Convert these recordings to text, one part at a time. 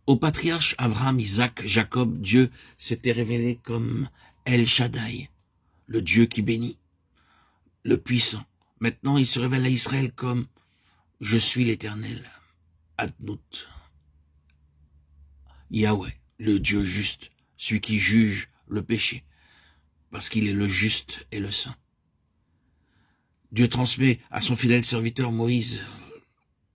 Aux patriarches Abraham, Isaac, Jacob, Dieu s'était révélé comme El Shaddai, le Dieu qui bénit, le puissant. Maintenant, il se révèle à Israël comme « Je suis l'Éternel », Adnout, Yahweh, le Dieu juste, celui qui juge le péché, parce qu'il est le juste et le saint. Dieu transmet à son fidèle serviteur Moïse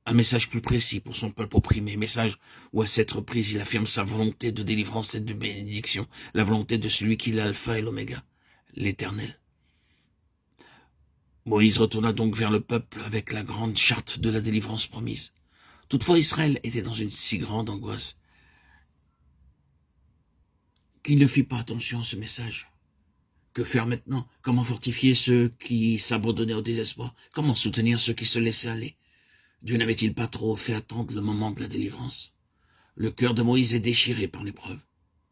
un message plus précis pour son peuple opprimé, message où à cette reprise il affirme sa volonté de délivrance et de bénédiction, la volonté de celui qui est l'alpha et l'oméga, l'Éternel. Moïse retourna donc vers le peuple avec la grande charte de la délivrance promise. Toutefois, Israël était dans une si grande angoisse qu'il ne fit pas attention à ce message. Que faire maintenant? Comment fortifier ceux qui s'abandonnaient au désespoir? Comment soutenir ceux qui se laissaient aller? Dieu n'avait-il pas trop fait attendre le moment de la délivrance? Le cœur de Moïse est déchiré par l'épreuve.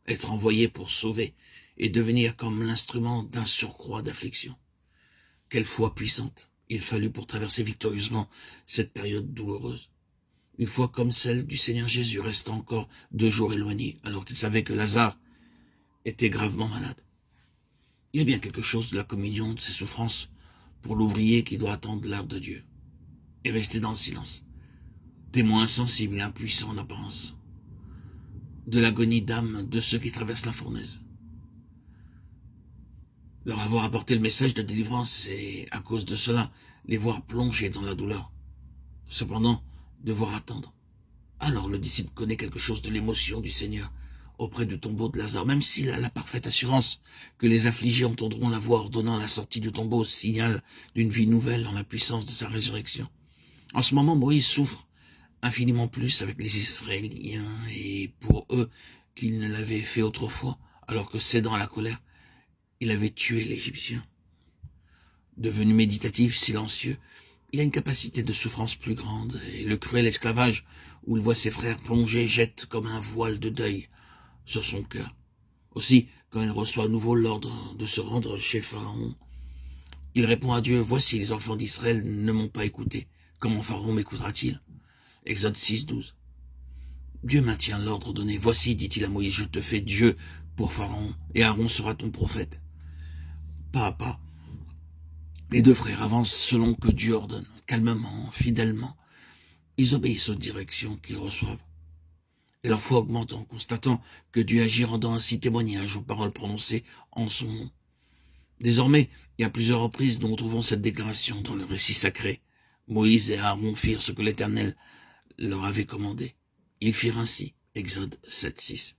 Être envoyé pour sauver et devenir comme l'instrument d'un surcroît d'affliction. Quelle foi puissante il fallut pour traverser victorieusement cette période douloureuse. Une foi comme celle du Seigneur Jésus restant encore 2 jours éloigné, alors qu'il savait que Lazare était gravement malade. Il y a bien quelque chose de la communion de ses souffrances pour l'ouvrier qui doit attendre l'heure de Dieu et rester dans le silence, témoin insensible et impuissant en apparence de l'agonie d'âme de ceux qui traversent la fournaise. Leur avoir apporté le message de délivrance et à cause de cela les voir plonger dans la douleur. Cependant, devoir attendre. Alors le disciple connaît quelque chose de l'émotion du Seigneur auprès du tombeau de Lazare, même s'il a la parfaite assurance que les affligés entendront la voix ordonnant la sortie du tombeau, signal d'une vie nouvelle dans la puissance de sa résurrection. En ce moment, Moïse souffre infiniment plus avec les Israéliens et pour eux qu'il ne l'avait fait autrefois, alors que cédant à la colère, il avait tué l'Égyptien. Devenu méditatif, silencieux, il a une capacité de souffrance plus grande, et le cruel esclavage où il voit ses frères plonger jette comme un voile de deuil sur son cœur. Aussi, quand il reçoit à nouveau l'ordre de se rendre chez Pharaon, il répond à Dieu, « Voici, les enfants d'Israël ne m'ont pas écouté. Comment Pharaon m'écoutera-t-il » Exode 6, 12. Dieu maintient l'ordre donné. « Voici, dit-il à Moïse, je te fais Dieu pour Pharaon, et Aaron sera ton prophète. » Pas à pas, les 2 frères avancent selon que Dieu ordonne, calmement, fidèlement. Ils obéissent aux directions qu'ils reçoivent. Et leur foi augmente en constatant que Dieu agit rendant ainsi témoignage aux paroles prononcées en son nom. Désormais, il y a plusieurs reprises dont nous trouvons cette déclaration dans le récit sacré. Moïse et Aaron firent ce que l'Éternel leur avait commandé. Ils firent ainsi. Exode 7, 6.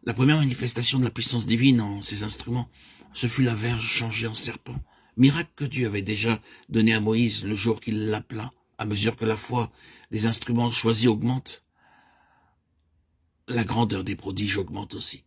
La première manifestation de la puissance divine en ces instruments, ce fut la verge changée en serpent. Miracle que Dieu avait déjà donné à Moïse le jour qu'il l'appela. À mesure que la foi des instruments choisis augmente, la grandeur des prodiges augmente aussi.